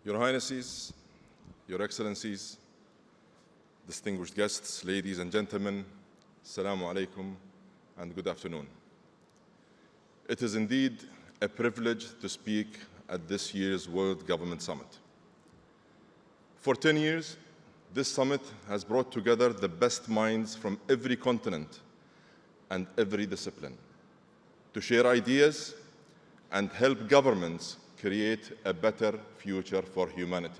Your Highnesses, Your Excellencies, distinguished guests, ladies and gentlemen, Assalamu alaikum and good afternoon. It is indeed a privilege to speak at this year's World Government Summit. For 10 years, this summit has brought together the best minds from every continent and every discipline to share ideas and help governments create a better future for humanity.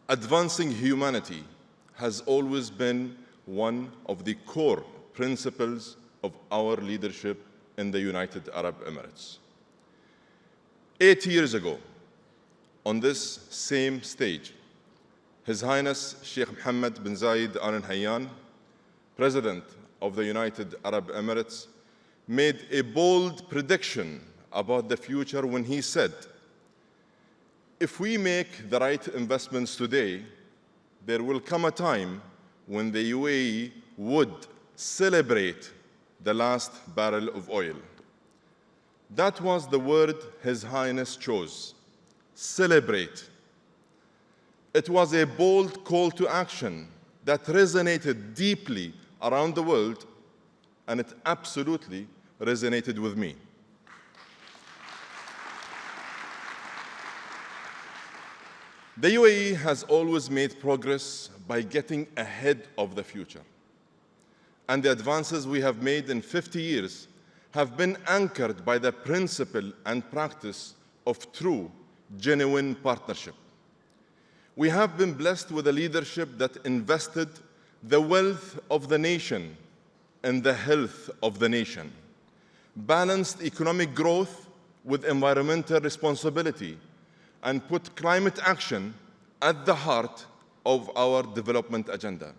Advancing humanity has always been one of the core principles of our leadership in the United Arab Emirates. 8 years ago, on this same stage, His Highness Sheikh Mohammed bin Zayed Al Nahyan, President of the United Arab Emirates, made a bold prediction about the future when he said, if we make the right investments today, there will come a time when the UAE would celebrate the last barrel of oil. That was the word His Highness chose, celebrate. It was a bold call to action that resonated deeply around the world, and it absolutely resonated with me. The UAE has always made progress by getting ahead of the future. And the advances we have made in 50 years have been anchored by the principle and practice of true, genuine partnership. We have been blessed with a leadership that invested the wealth of the nation in the health of the nation, balanced economic growth with environmental responsibility, and put climate action at the heart of our development agenda.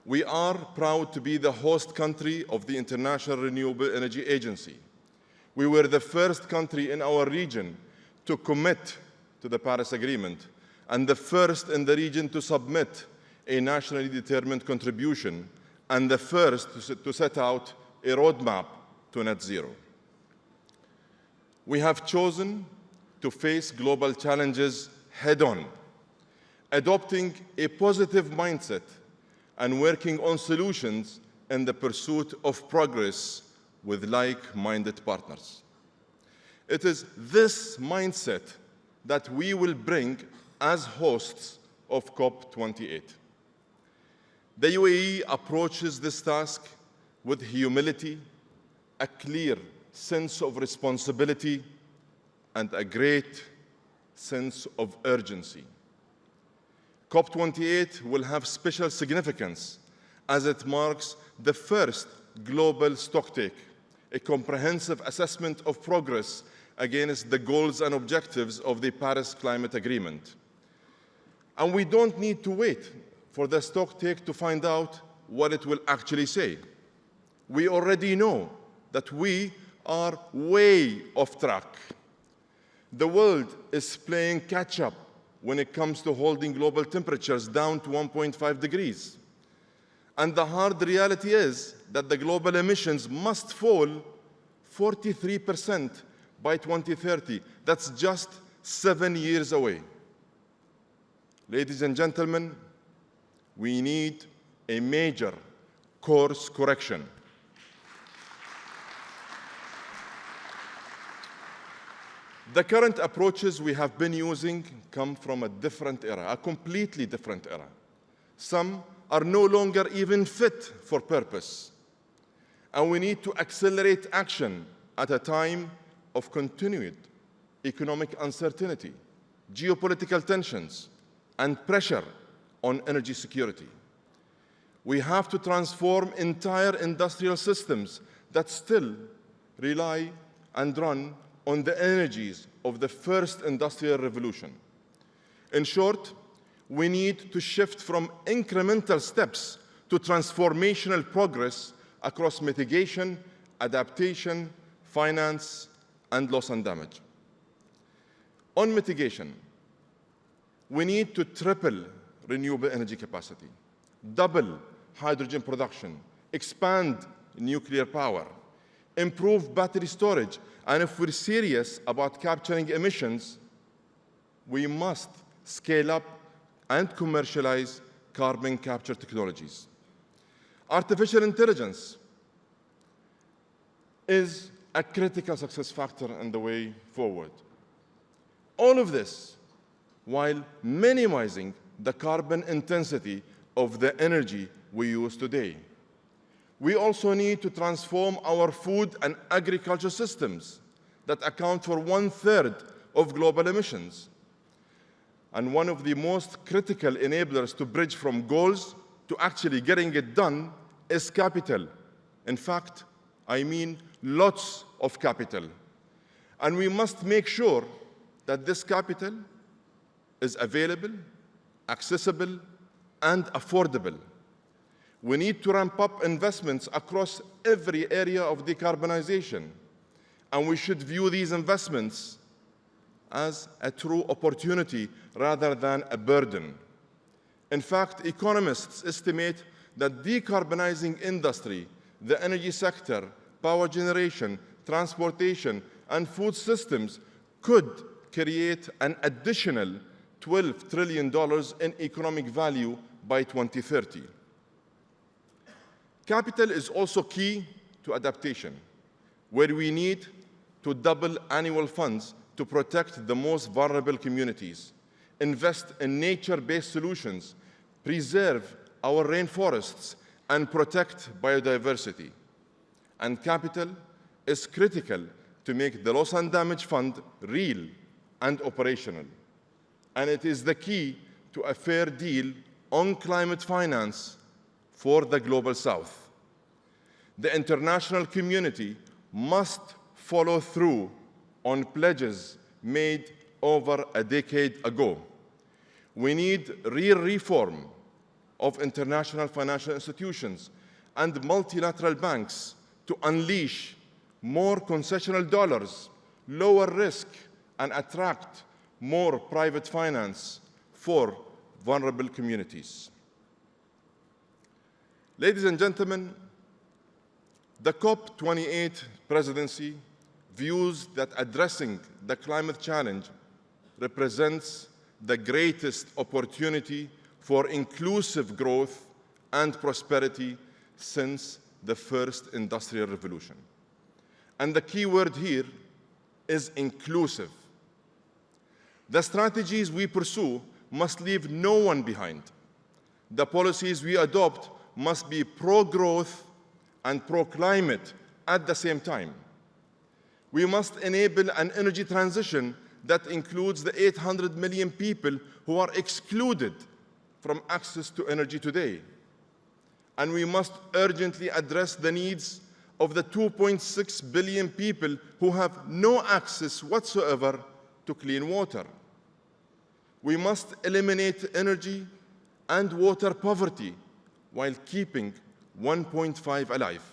We are proud to be the host country of the International Renewable Energy Agency. We were the first country in our region to commit to the Paris Agreement and the first in the region to submit a nationally determined contribution and the first to set out a roadmap to net zero. We have chosen to face global challenges head-on, adopting a positive mindset and working on solutions in the pursuit of progress with like-minded partners. It is this mindset that we will bring as hosts of COP28. The UAE approaches this task with humility, a clear sense of responsibility, and a great sense of urgency. COP28 will have special significance as it marks the first global stocktake, a comprehensive assessment of progress against the goals and objectives of the Paris Climate Agreement. And we don't need to wait for the stocktake to find out what it will actually say. We already know that we are way off track. The world is playing catch-up when it comes to holding global temperatures down to 1.5 degrees. And the hard reality is that the global emissions must fall 43% by 2030. That's just 7 years away. Ladies and gentlemen, we need a major course correction. The current approaches we have been using come from a different era, a completely different era. Some are no longer even fit for purpose. And we need to accelerate action at a time of continued economic uncertainty, geopolitical tensions, and pressure on energy security. We have to transform entire industrial systems that still rely and run on the energies of the first industrial revolution. In short, we need to shift from incremental steps to transformational progress across mitigation, adaptation, finance, and loss and damage. On mitigation, we need to triple renewable energy capacity, double hydrogen production, expand nuclear power, improve battery storage, and if we're serious about capturing emissions, we must scale up and commercialize carbon capture technologies. Artificial intelligence is a critical success factor in the way forward. All of this while minimizing the carbon intensity of the energy we use today. We also need to transform our food and agriculture systems that account for 1/3 of global emissions. And one of the most critical enablers to bridge from goals to actually getting it done is capital. In fact, I mean lots of capital. And we must make sure that this capital is available, accessible, and affordable. We need to ramp up investments across every area of decarbonization, and we should view these investments as a true opportunity rather than a burden. In fact, economists estimate that decarbonizing industry, the energy sector, power generation, transportation, and food systems could create an additional $12 trillion in economic value by 2030. Capital is also key to adaptation, where we need to double annual funds to protect the most vulnerable communities, invest in nature-based solutions, preserve our rainforests, and protect biodiversity. And capital is critical to make the Loss and Damage Fund real and operational. And it is the key to a fair deal on climate finance for the Global South. The international community must follow through on pledges made over a decade ago. We need real reform of international financial institutions and multilateral banks to unleash more concessional dollars, lower risk, and attract more private finance for vulnerable communities. Ladies and gentlemen, the COP28 presidency views that addressing the climate challenge represents the greatest opportunity for inclusive growth and prosperity since the first industrial revolution. And the key word here is inclusive. The strategies we pursue must leave no one behind. The policies we adopt must be pro-growth and pro-climate at the same time. We must enable an energy transition that includes the 800 million people who are excluded from access to energy today. And we must urgently address the needs of the 2.6 billion people who have no access whatsoever to clean water. We must eliminate energy and water poverty while keeping 1.5 alive.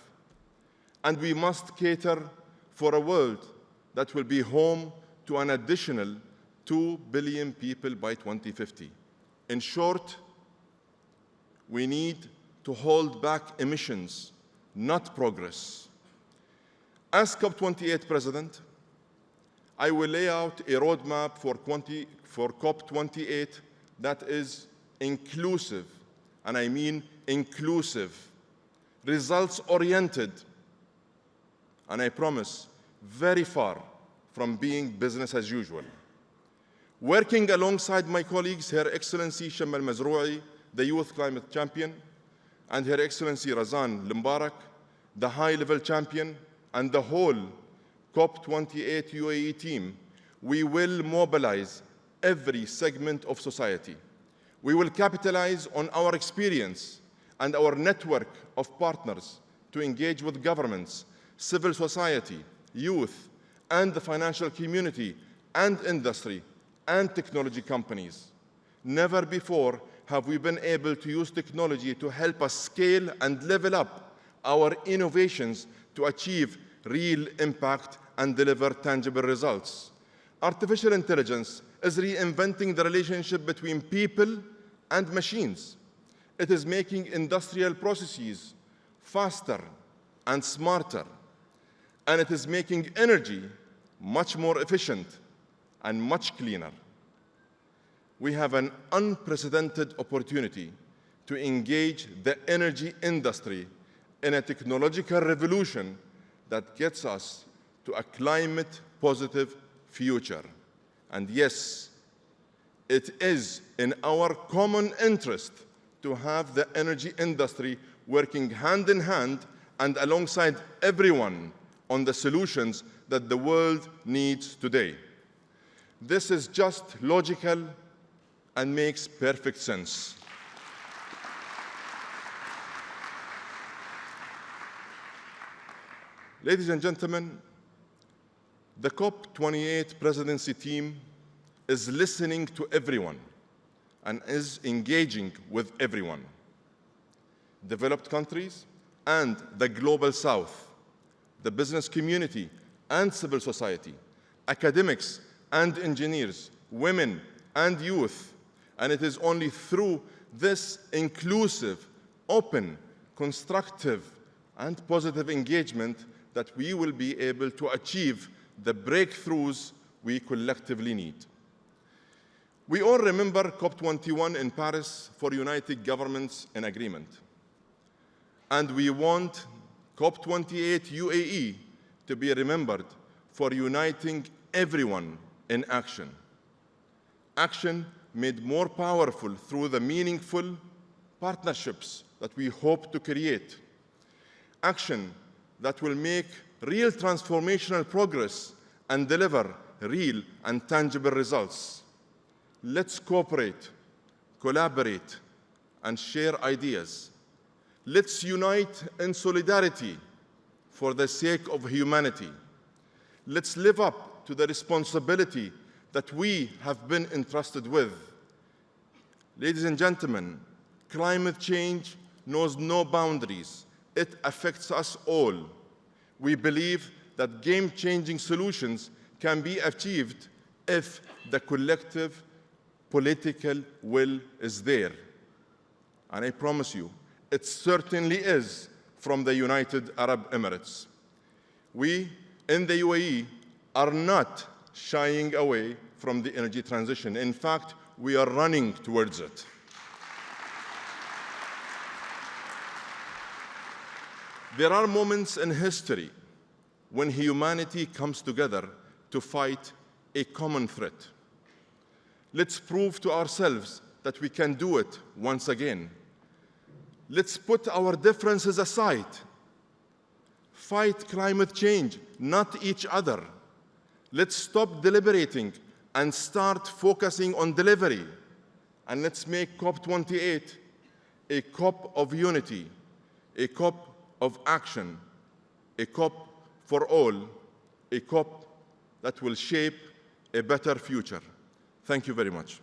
And we must cater for a world that will be home to an additional 2 billion people by 2050. In short, we need to hold back emissions, not progress. As COP28 President, I will lay out a roadmap for COP28 that is inclusive, and I mean inclusive, results-oriented, and I promise, very far from being business as usual. Working alongside my colleagues, Her Excellency Sham al-Mazrou'i, the Youth Climate Champion, and Her Excellency Razan Limbarak, the High-Level Champion, and the whole COP28 UAE team, we will mobilize every segment of society. We will capitalize on our experience and our network of partners to engage with governments, civil society, youth, and the financial community, and industry, and technology companies. Never before have we been able to use technology to help us scale and level up our innovations to achieve real impact and deliver tangible results. Artificial intelligence is reinventing the relationship between people and machines. It is making industrial processes faster and smarter, and it is making energy much more efficient and much cleaner. we have an unprecedented opportunity to engage the energy industry in a technological revolution that gets us to a climate-positive future. And yes, it is in our common interest to have the energy industry working hand in hand and alongside everyone on the solutions that the world needs today. This is just logical and makes perfect sense. Ladies and gentlemen, the COP28 presidency team is listening to everyone and is engaging with everyone. Developed countries and the global south, the business community and civil society, academics and engineers, women and youth. And it is only through this inclusive, open, constructive, and positive engagement that we will be able to achieve the breakthroughs we collectively need. We all remember COP21 in Paris for United Governments in Agreement. And we want COP28 UAE to be remembered for uniting everyone in action. Action made more powerful through the meaningful partnerships that we hope to create. Action that will make real transformational progress and deliver real and tangible results. Let's cooperate, collaborate, and share ideas. Let's unite in solidarity for the sake of humanity. Let's live up to the responsibility that we have been entrusted with. Ladies and gentlemen, climate change knows no boundaries. It affects us all. We believe that game-changing solutions can be achieved if the collective political will is there. And I promise you, it certainly is from the United Arab Emirates. We in the UAE are not shying away from the energy transition. In fact, we are running towards it. There are moments in history when humanity comes together to fight a common threat. Let's prove to ourselves that we can do it once again. Let's put our differences aside. Fight climate change, not each other. Let's stop deliberating and start focusing on delivery. And let's make COP28 a COP of unity, a COP of action, a COP for all, a COP that will shape a better future. Thank you very much.